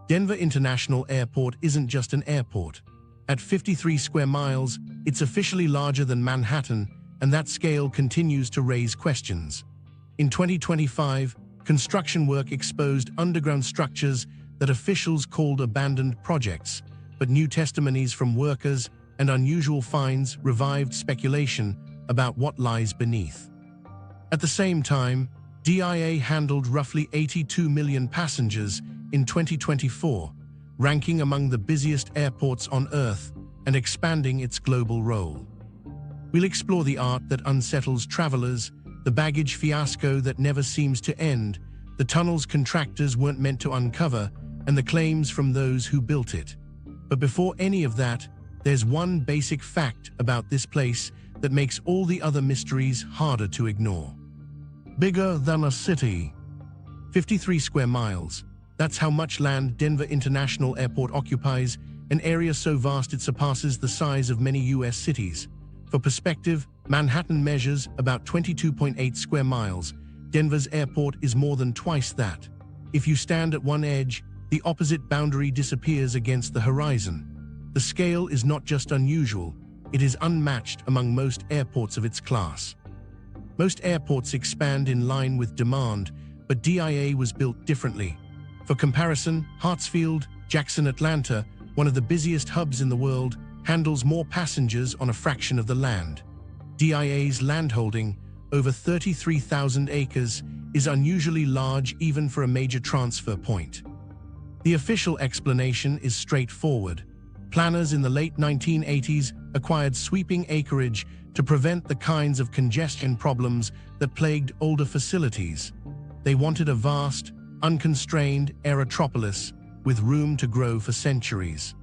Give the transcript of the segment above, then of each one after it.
Denver International Airport isn't just an airport. At 53 square miles, it's officially larger than Manhattan, and that scale continues to raise questions. In 2025, construction work exposed underground structures that officials called abandoned projects, but new testimonies from workers and unusual finds revived speculation about what lies beneath. At the same time, DIA handled roughly 82 million passengers in 2024, ranking among the busiest airports on Earth and expanding its global role. We'll explore the art that unsettles travelers, the baggage fiasco that never seems to end, the tunnels contractors weren't meant to uncover, and the claims from those who built it. But before any of that, there's one basic fact about this place that makes all the other mysteries harder to ignore. Bigger than a city. 53 square miles. That's how much land Denver International Airport occupies, an area so vast it surpasses the size of many US cities. For perspective, Manhattan measures about 22.8 square miles. Denver's airport is more than twice that. If you stand at one edge, the opposite boundary disappears against the horizon. The scale is not just unusual, it is unmatched among most airports of its class. Most airports expand in line with demand, but DIA was built differently. For comparison, Hartsfield, Jackson, Atlanta, one of the busiest hubs in the world, handles more passengers on a fraction of the land. DIA's landholding, over 33,000 acres, is unusually large even for a major transfer point. The official explanation is straightforward. Planners in the late 1980s acquired sweeping acreage to prevent the kinds of congestion problems that plagued older facilities. They wanted a vast, unconstrained aerotropolis with room to grow for centuries.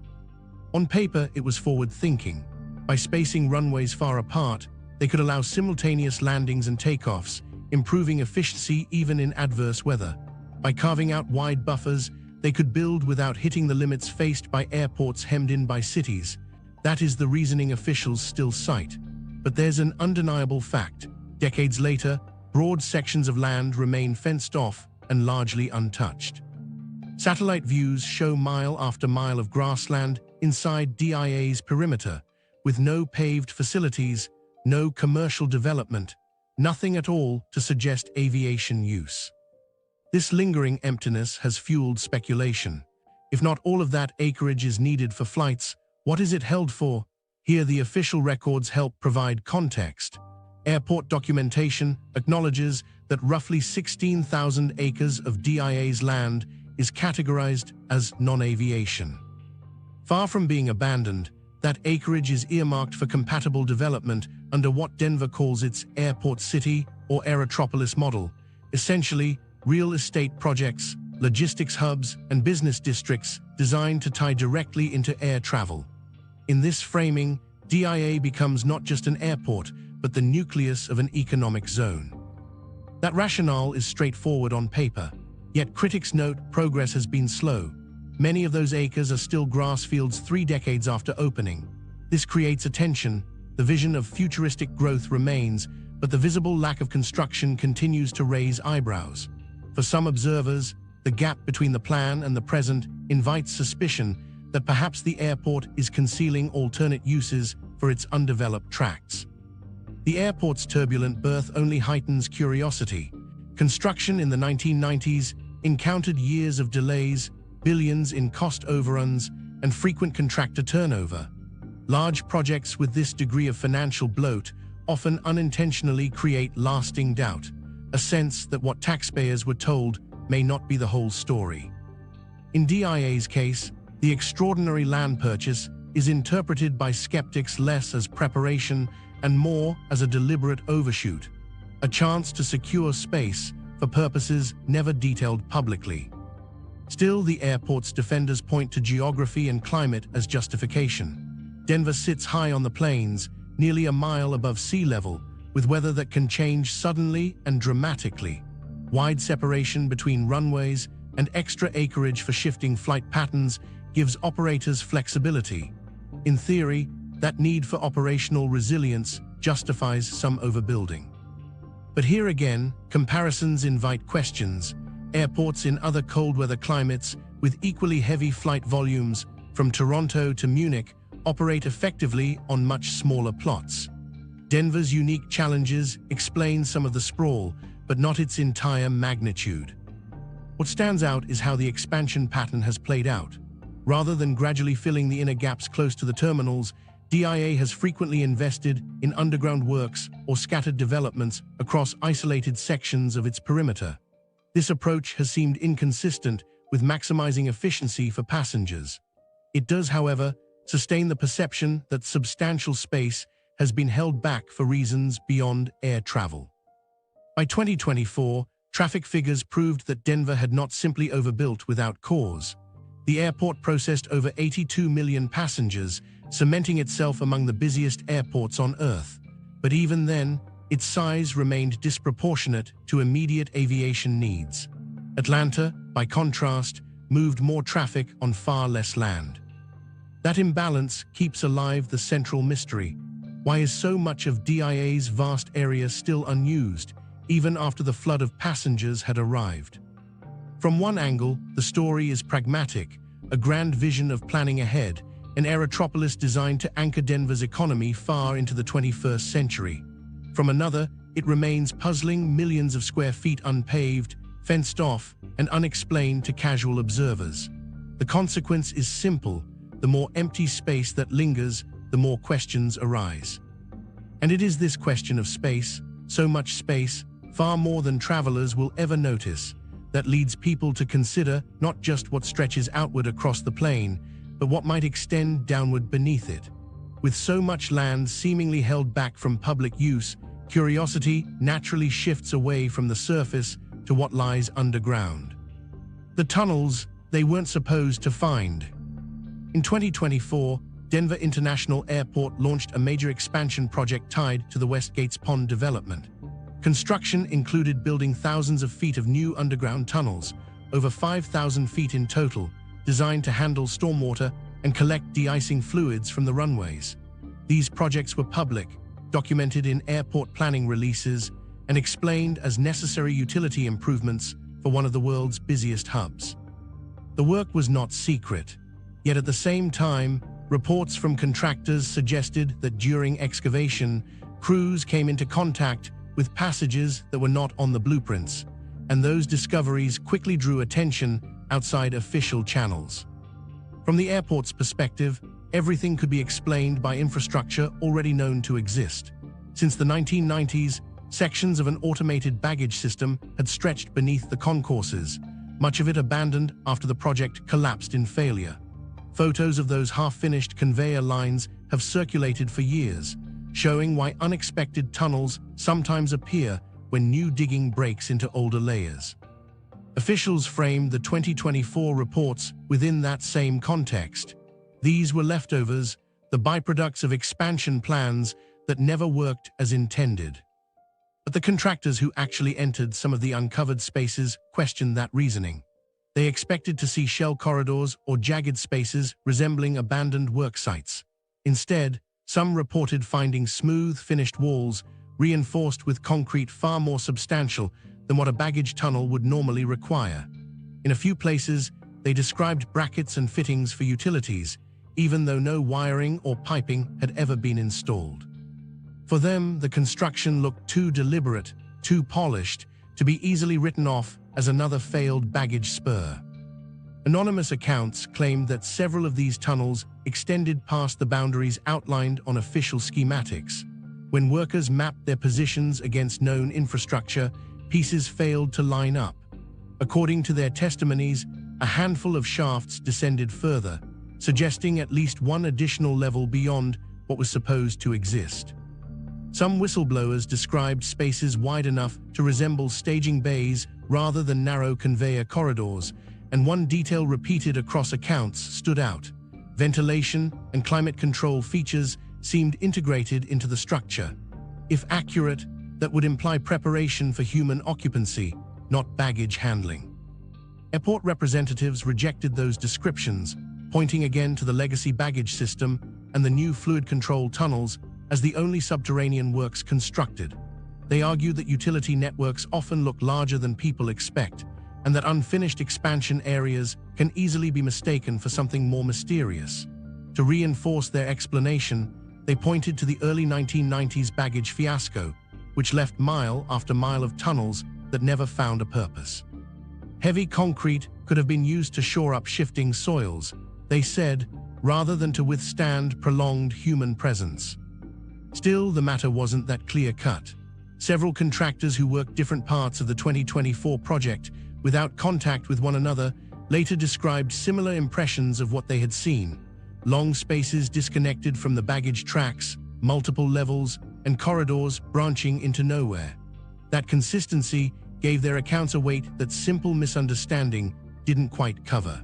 On paper, it was forward-thinking. By spacing runways far apart, they could allow simultaneous landings and takeoffs, improving efficiency even in adverse weather. By carving out wide buffers, they could build without hitting the limits faced by airports hemmed in by cities. That is the reasoning officials still cite. But there's an undeniable fact. Decades later, broad sections of land remain fenced off and largely untouched. Satellite views show mile after mile of grassland inside DIA's perimeter, with no paved facilities, no commercial development, nothing at all to suggest aviation use. This lingering emptiness has fueled speculation. If not all of that acreage is needed for flights, what is it held for? Here the official records help provide context. Airport documentation acknowledges that roughly 16,000 acres of DIA's land is categorized as non-aviation. Far from being abandoned, that acreage is earmarked for compatible development under what Denver calls its airport city or aerotropolis model, essentially real estate projects, logistics hubs, and business districts designed to tie directly into air travel. In this framing, DIA becomes not just an airport, but the nucleus of an economic zone. That rationale is straightforward on paper, yet critics note progress has been slow. Many of those acres are still grass fields 3 decades after opening. This creates a tension. The vision of futuristic growth remains, but the visible lack of construction continues to raise eyebrows. For some observers, the gap between the plan and the present invites suspicion that perhaps the airport is concealing alternate uses for its undeveloped tracts. The airport's turbulent birth only heightens curiosity. Construction in the 1990s encountered years of delays, billions in cost overruns, and frequent contractor turnover. Large projects with this degree of financial bloat often unintentionally create lasting doubt, a sense that what taxpayers were told may not be the whole story. In DIA's case, the extraordinary land purchase is interpreted by skeptics less as preparation and more as a deliberate overshoot, a chance to secure space for purposes never detailed publicly. Still, the airport's defenders point to geography and climate as justification. Denver sits high on the plains, nearly a mile above sea level, with weather that can change suddenly and dramatically. Wide separation between runways and extra acreage for shifting flight patterns gives operators flexibility. In theory, that need for operational resilience justifies some overbuilding. But here again, comparisons invite questions. Airports in other cold weather climates with equally heavy flight volumes from Toronto to Munich, operate effectively on much smaller plots. Denver's unique challenges explain some of the sprawl, but not its entire magnitude. What stands out is how the expansion pattern has played out. Rather than gradually filling the inner gaps close to the terminals, DIA has frequently invested in underground works or scattered developments across isolated sections of its perimeter. This approach has seemed inconsistent with maximizing efficiency for passengers. It does, however, sustain the perception that substantial space has been held back for reasons beyond air travel. By 2024, traffic figures proved that Denver had not simply overbuilt without cause. The airport processed over 82 million passengers, cementing itself among the busiest airports on Earth. But even then, its size remained disproportionate to immediate aviation needs. Atlanta, by contrast, moved more traffic on far less land. That imbalance keeps alive the central mystery. Why is so much of DIA's vast area still unused, even after the flood of passengers had arrived? From one angle, the story is pragmatic, a grand vision of planning ahead, an aerotropolis designed to anchor Denver's economy far into the 21st century. From another, it remains puzzling, millions of square feet unpaved, fenced off, and unexplained to casual observers. The consequence is simple: the more empty space that lingers, the more questions arise. And it is this question of space, so much space, far more than travelers will ever notice, that leads people to consider not just what stretches outward across the plain, but what might extend downward beneath it. With so much land seemingly held back from public use, curiosity naturally shifts away from the surface to what lies underground. The tunnels they weren't supposed to find. In 2024, Denver International Airport launched a major expansion project tied to the West Gates Pond development. Construction included building thousands of feet of new underground tunnels, over 5,000 feet in total, designed to handle stormwater and collect de-icing fluids from the runways. These projects were public, documented in airport planning releases, and explained as necessary utility improvements for one of the world's busiest hubs. The work was not secret, yet at the same time, reports from contractors suggested that during excavation, crews came into contact with passages that were not on the blueprints, and those discoveries quickly drew attention outside official channels. From the airport's perspective, everything could be explained by infrastructure already known to exist. Since the 1990s, sections of an automated baggage system had stretched beneath the concourses, much of it abandoned after the project collapsed in failure. Photos of those half-finished conveyor lines have circulated for years, showing why unexpected tunnels sometimes appear when new digging breaks into older layers. Officials framed the 2024 reports within that same context. These were leftovers, the byproducts of expansion plans that never worked as intended. But the contractors who actually entered some of the uncovered spaces questioned that reasoning. They expected to see shell corridors or jagged spaces resembling abandoned work sites. Instead, some reported finding smooth, finished walls reinforced with concrete far more substantial than what a baggage tunnel would normally require. In a few places, they described brackets and fittings for utilities, even though no wiring or piping had ever been installed. For them, the construction looked too deliberate, too polished, to be easily written off as another failed baggage spur. Anonymous accounts claimed that several of these tunnels extended past the boundaries outlined on official schematics. When workers mapped their positions against known infrastructure, pieces failed to line up. According to their testimonies, a handful of shafts descended further, suggesting at least one additional level beyond what was supposed to exist. Some whistleblowers described spaces wide enough to resemble staging bays rather than narrow conveyor corridors, and one detail repeated across accounts stood out. Ventilation and climate control features seemed integrated into the structure. If accurate, that would imply preparation for human occupancy, not baggage handling. Airport representatives rejected those descriptions, pointing again to the legacy baggage system and the new fluid control tunnels as the only subterranean works constructed. They argued that utility networks often look larger than people expect, and that unfinished expansion areas can easily be mistaken for something more mysterious. To reinforce their explanation, they pointed to the early 1990s baggage fiasco, which left mile after mile of tunnels that never found a purpose. Heavy concrete could have been used to shore up shifting soils, they said, rather than to withstand prolonged human presence. Still, the matter wasn't that clear-cut. Several contractors who worked different parts of the 2024 project without contact with one another later described similar impressions of what they had seen: long spaces disconnected from the baggage tracks, multiple levels, and corridors branching into nowhere. That consistency gave their accounts a weight that simple misunderstanding didn't quite cover.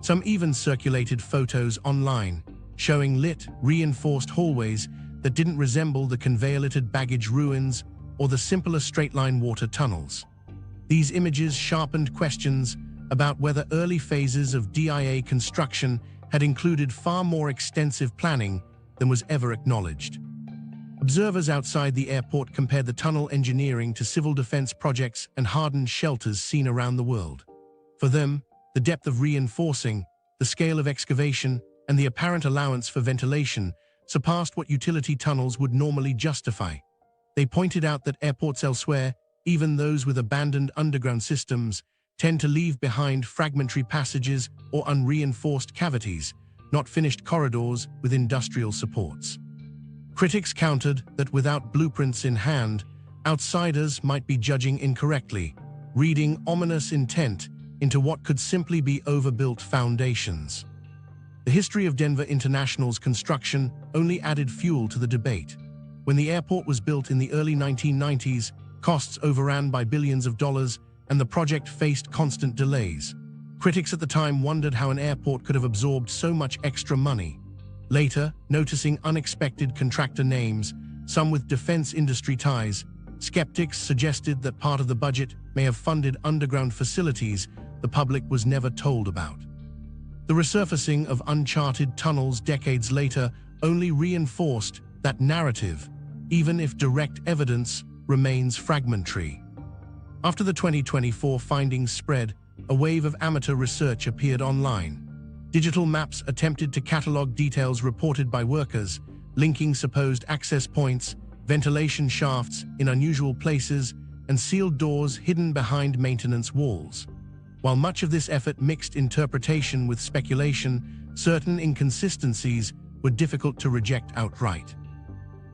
Some even circulated photos online, showing lit, reinforced hallways that didn't resemble the conveyor-littered baggage ruins or the simpler straight-line water tunnels. These images sharpened questions about whether early phases of DIA construction had included far more extensive planning than was ever acknowledged. Observers outside the airport compared the tunnel engineering to civil defense projects and hardened shelters seen around the world. For them, the depth of reinforcing, the scale of excavation, and the apparent allowance for ventilation surpassed what utility tunnels would normally justify. They pointed out that airports elsewhere, even those with abandoned underground systems, tend to leave behind fragmentary passages or unreinforced cavities, not finished corridors with industrial supports. Critics countered that without blueprints in hand, outsiders might be judging incorrectly, reading ominous intent into what could simply be overbuilt foundations. The history of Denver International's construction only added fuel to the debate. When the airport was built in the early 1990s, costs overran by billions of dollars, and the project faced constant delays. Critics at the time wondered how an airport could have absorbed so much extra money. Later, noticing unexpected contractor names, some with defense industry ties, skeptics suggested that part of the budget may have funded underground facilities the public was never told about. The resurfacing of uncharted tunnels decades later only reinforced that narrative, even if direct evidence remains fragmentary. After the 2024 findings spread, a wave of amateur research appeared online. Digital maps attempted to catalog details reported by workers, linking supposed access points, ventilation shafts in unusual places, and sealed doors hidden behind maintenance walls. While much of this effort mixed interpretation with speculation, certain inconsistencies were difficult to reject outright.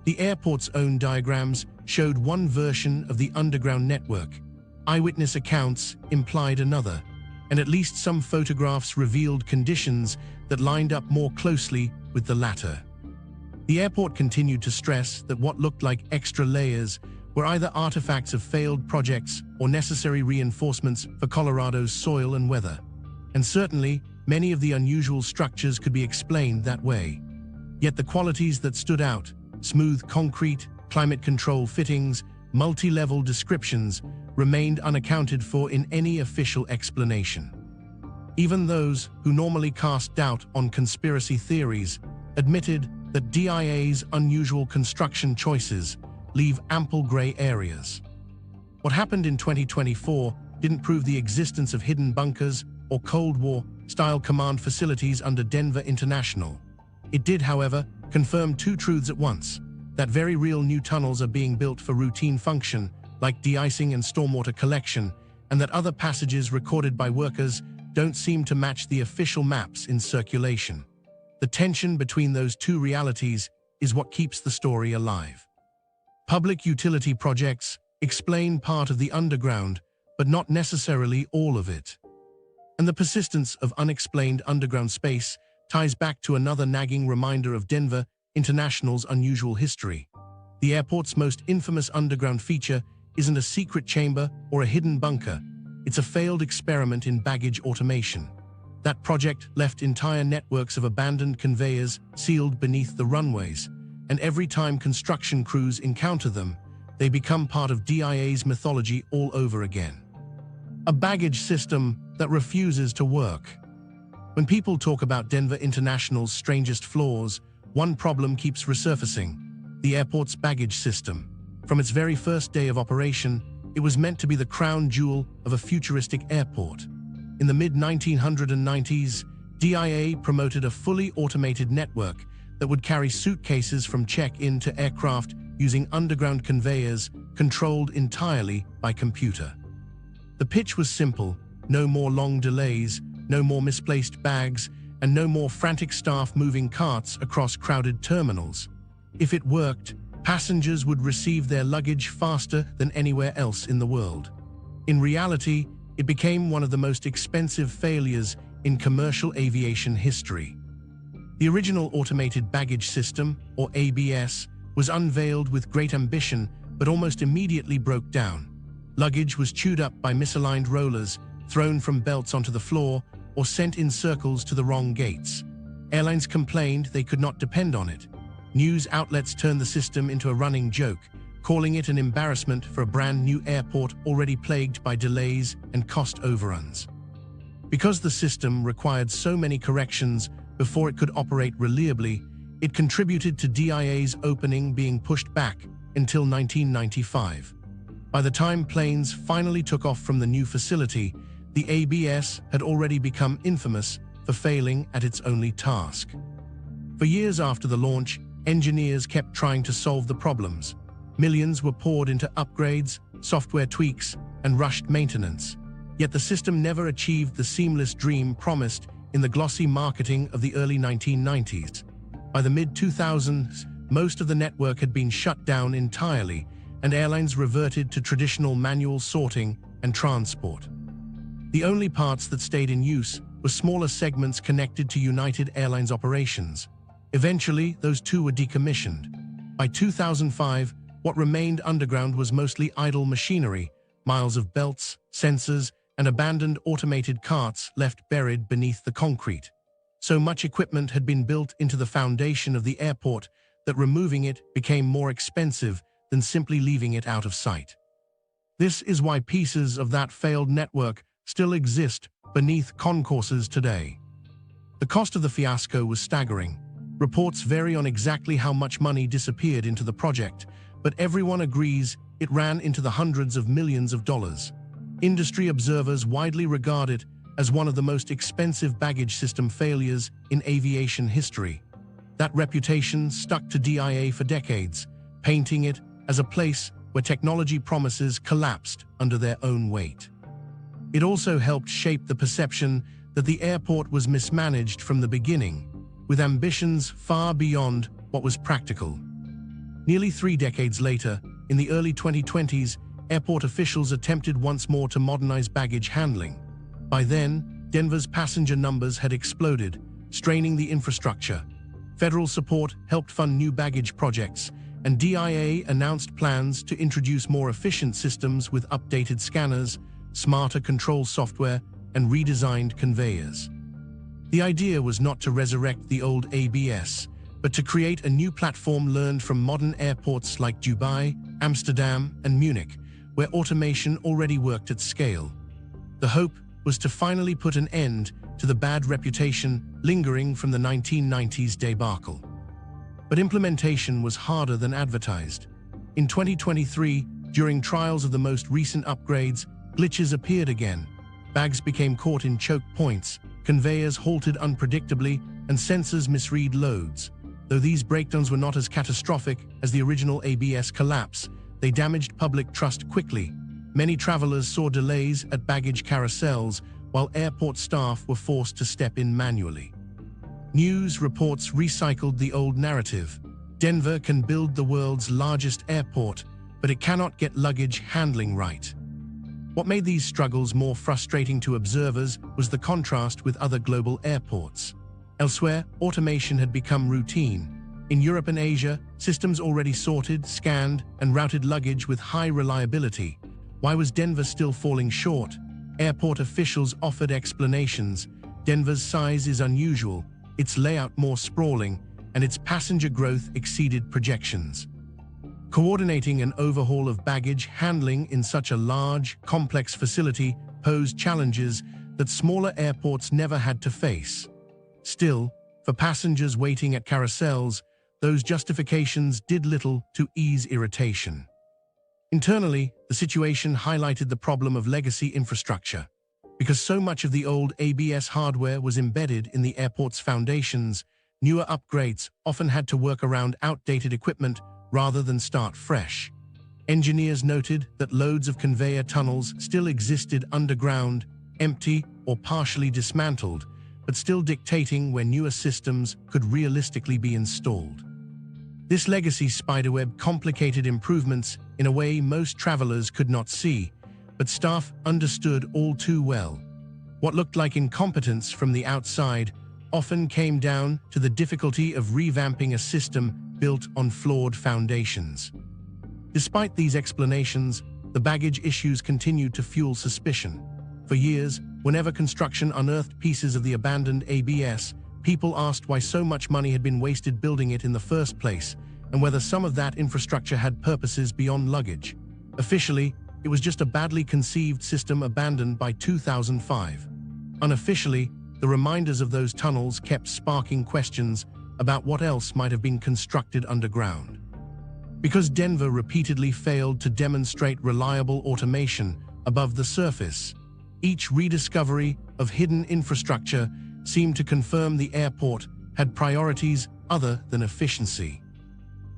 The airport's own diagrams showed one version of the underground network. Eyewitness accounts implied another, and at least some photographs revealed conditions that lined up more closely with the latter. The airport continued to stress that what looked like extra layers were either artifacts of failed projects or necessary reinforcements for Colorado's soil and weather. And certainly, many of the unusual structures could be explained that way. Yet the qualities that stood out, smooth concrete, climate control fittings, multi-level descriptions, remained unaccounted for in any official explanation. Even those who normally cast doubt on conspiracy theories admitted that DIA's unusual construction choices leave ample gray areas. What happened in 2024 didn't prove the existence of hidden bunkers or Cold War-style command facilities under Denver International. It did, however, confirm two truths at once: that very real new tunnels are being built for routine function, like de-icing and stormwater collection, and that other passages recorded by workers don't seem to match the official maps in circulation. The tension between those two realities is what keeps the story alive. Public utility projects explain part of the underground, but not necessarily all of it. And the persistence of unexplained underground space ties back to another nagging reminder of Denver International's unusual history. The airport's most infamous underground feature isn't a secret chamber or a hidden bunker. It's a failed experiment in baggage automation. That project left entire networks of abandoned conveyors sealed beneath the runways, and every time construction crews encounter them, they become part of DIA's mythology all over again. A baggage system that refuses to work. When people talk about Denver International's strangest flaws, one problem keeps resurfacing: the airport's baggage system. From its very first day of operation, It was meant to be the crown jewel of a futuristic airport. In the mid-1990s, DIA promoted a fully automated network that would carry suitcases from check-in to aircraft using underground conveyors controlled entirely by computer. The pitch was simple: no more long delays, no more misplaced bags, and no more frantic staff moving carts across crowded terminals. If it worked, passengers would receive their luggage faster than anywhere else in the world. In reality, it became one of the most expensive failures in commercial aviation history. The original Automated Baggage System, or ABS, was unveiled with great ambition but almost immediately broke down. Luggage was chewed up by misaligned rollers, thrown from belts onto the floor, or sent in circles to the wrong gates. Airlines complained they could not depend on it. News outlets turned the system into a running joke, calling it an embarrassment for a brand new airport already plagued by delays and cost overruns. Because the system required so many corrections before it could operate reliably, it contributed to DIA's opening being pushed back until 1995. By the time planes finally took off from the new facility, the ABS had already become infamous for failing at its only task. For years after the launch, engineers kept trying to solve the problems. Millions were poured into upgrades, software tweaks, and rushed maintenance. Yet the system never achieved the seamless dream promised in the glossy marketing of the early 1990s. By the mid-2000s, most of the network had been shut down entirely, and airlines reverted to traditional manual sorting and transport. The only parts that stayed in use were smaller segments connected to United Airlines operations. Eventually, those too were decommissioned. By 2005, what remained underground was mostly idle machinery, miles of belts, sensors, and abandoned automated carts left buried beneath the concrete. So much equipment had been built into the foundation of the airport that removing it became more expensive than simply leaving it out of sight. This is why pieces of that failed network still exist beneath concourses today. The cost of the fiasco was staggering. Reports vary on exactly how much money disappeared into the project, but everyone agrees it ran into the hundreds of millions of dollars. Industry observers widely regard it as one of the most expensive baggage system failures in aviation history. That reputation stuck to DIA for decades, painting it as a place where technology promises collapsed under their own weight. It also helped shape the perception that the airport was mismanaged from the beginning, with ambitions far beyond what was practical. Nearly 3 decades later, in the early 2020s, airport officials attempted once more to modernize baggage handling. By then, Denver's passenger numbers had exploded, straining the infrastructure. Federal support helped fund new baggage projects, and DIA announced plans to introduce more efficient systems with updated scanners, smarter control software, and redesigned conveyors. The idea was not to resurrect the old ABS, but to create a new platform learned from modern airports like Dubai, Amsterdam, and Munich, where automation already worked at scale. The hope was to finally put an end to the bad reputation lingering from the 1990s debacle. But implementation was harder than advertised. In 2023, during trials of the most recent upgrades, glitches appeared again. Bags became caught in choke points, conveyors halted unpredictably, and sensors misread loads. Though these breakdowns were not as catastrophic as the original ABS collapse, they damaged public trust quickly. Many travelers saw delays at baggage carousels, while airport staff were forced to step in manually. News reports recycled the old narrative. Denver can build the world's largest airport, but it cannot get luggage handling right. What made these struggles more frustrating to observers was the contrast with other global airports. Elsewhere, automation had become routine. In Europe and Asia, systems already sorted, scanned, and routed luggage with high reliability. Why was Denver still falling short? Airport officials offered explanations. Denver's size is unusual, its layout more sprawling, and its passenger growth exceeded projections. Coordinating an overhaul of baggage handling in such a large, complex facility posed challenges that smaller airports never had to face. Still, for passengers waiting at carousels, those justifications did little to ease irritation. Internally, the situation highlighted the problem of legacy infrastructure. Because so much of the old ABS hardware was embedded in the airport's foundations, newer upgrades often had to work around outdated equipment rather than start fresh. Engineers noted that loads of conveyor tunnels still existed underground, empty or partially dismantled, but still dictating where newer systems could realistically be installed. This legacy spiderweb complicated improvements in a way most travelers could not see, but staff understood all too well. What looked like incompetence from the outside often came down to the difficulty of revamping a system built on flawed foundations. Despite these explanations, the baggage issues continued to fuel suspicion. For years, whenever construction unearthed pieces of the abandoned ABS, people asked why so much money had been wasted building it in the first place, and whether some of that infrastructure had purposes beyond luggage. Officially, it was just a badly conceived system abandoned by 2005. Unofficially, the reminders of those tunnels kept sparking questions about what else might have been constructed underground. Because Denver repeatedly failed to demonstrate reliable automation above the surface, each rediscovery of hidden infrastructure seemed to confirm the airport had priorities other than efficiency.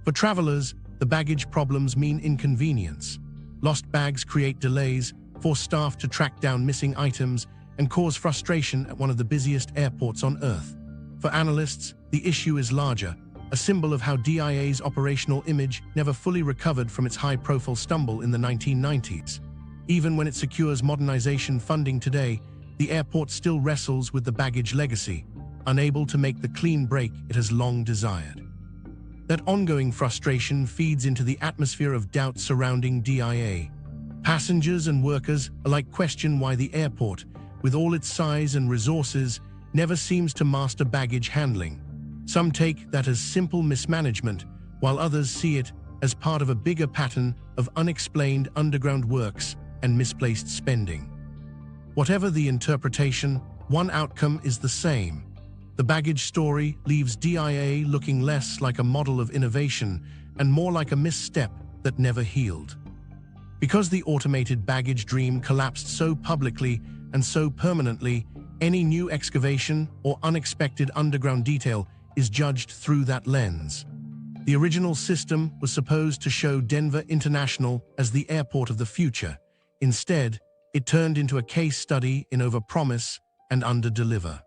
For travelers, the baggage problems mean inconvenience. Lost bags create delays, force staff to track down missing items, and cause frustration at one of the busiest airports on Earth. For analysts, the issue is larger, a symbol of how DIA's operational image never fully recovered from its high-profile stumble in the 1990s. Even when it secures modernization funding today, the airport still wrestles with the baggage legacy, unable to make the clean break it has long desired. That ongoing frustration feeds into the atmosphere of doubt surrounding DIA. Passengers and workers alike question why the airport, with all its size and resources, never seems to master baggage handling. Some take that as simple mismanagement, while others see it as part of a bigger pattern of unexplained underground works and misplaced spending. Whatever the interpretation, one outcome is the same. The baggage story leaves DIA looking less like a model of innovation and more like a misstep that never healed. Because the automated baggage dream collapsed so publicly and so permanently, any new excavation or unexpected underground detail is judged through that lens. The original system was supposed to show Denver International as the airport of the future. Instead, it turned into a case study in overpromise and underdeliver.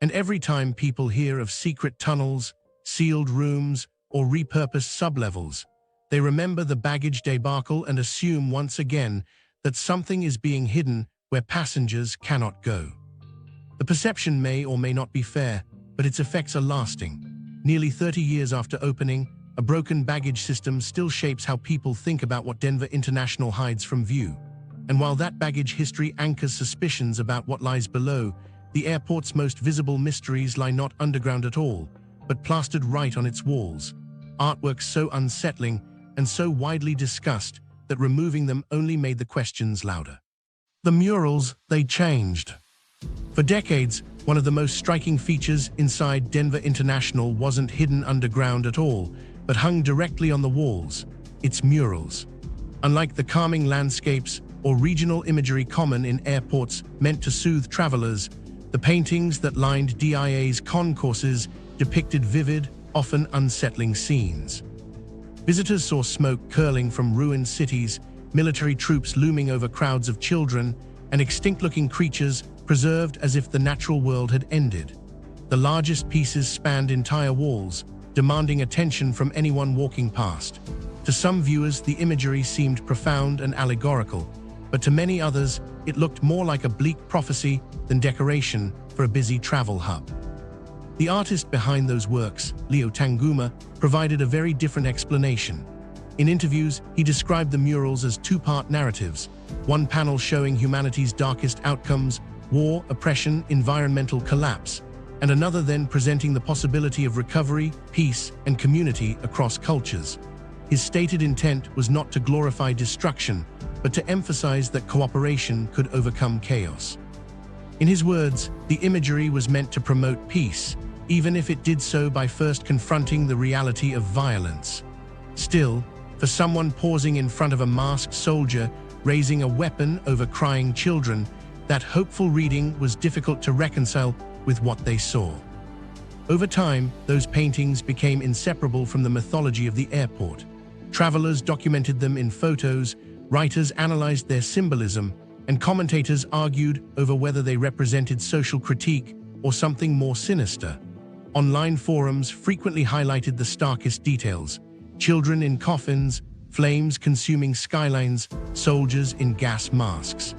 And every time people hear of secret tunnels, sealed rooms, or repurposed sublevels, they remember the baggage debacle and assume once again that something is being hidden where passengers cannot go. The perception may or may not be fair, but its effects are lasting. Nearly 30 years after opening, a broken baggage system still shapes how people think about what Denver International hides from view. And while that baggage history anchors suspicions about what lies below, the airport's most visible mysteries lie not underground at all, but plastered right on its walls. Artworks so unsettling and so widely discussed that removing them only made the questions louder. The murals, they changed. For decades, one of the most striking features inside Denver International wasn't hidden underground at all, but hung directly on the walls, its murals. Unlike the calming landscapes or regional imagery common in airports meant to soothe travelers, the paintings that lined DIA's concourses depicted vivid, often unsettling scenes. Visitors saw smoke curling from ruined cities, military troops looming over crowds of children, and extinct-looking creatures preserved as if the natural world had ended. The largest pieces spanned entire walls, demanding attention from anyone walking past. To some viewers, the imagery seemed profound and allegorical, but to many others, it looked more like a bleak prophecy than decoration for a busy travel hub. The artist behind those works, Leo Tanguma, provided a very different explanation. In interviews, he described the murals as two-part narratives, one panel showing humanity's darkest outcomes, war, oppression, environmental collapse, and another then presenting the possibility of recovery, peace, and community across cultures. His stated intent was not to glorify destruction, but to emphasize that cooperation could overcome chaos. In his words, the imagery was meant to promote peace, even if it did so by first confronting the reality of violence. Still, For someone pausing in front of a masked soldier, raising a weapon over crying children, that hopeful reading was difficult to reconcile with what they saw. Over time, those paintings became inseparable from the mythology of the airport. Travelers documented them in photos, writers analyzed their symbolism, and commentators argued over whether they represented social critique or something more sinister. Online forums frequently highlighted the starkest details: children in coffins, flames consuming skylines, soldiers in gas masks.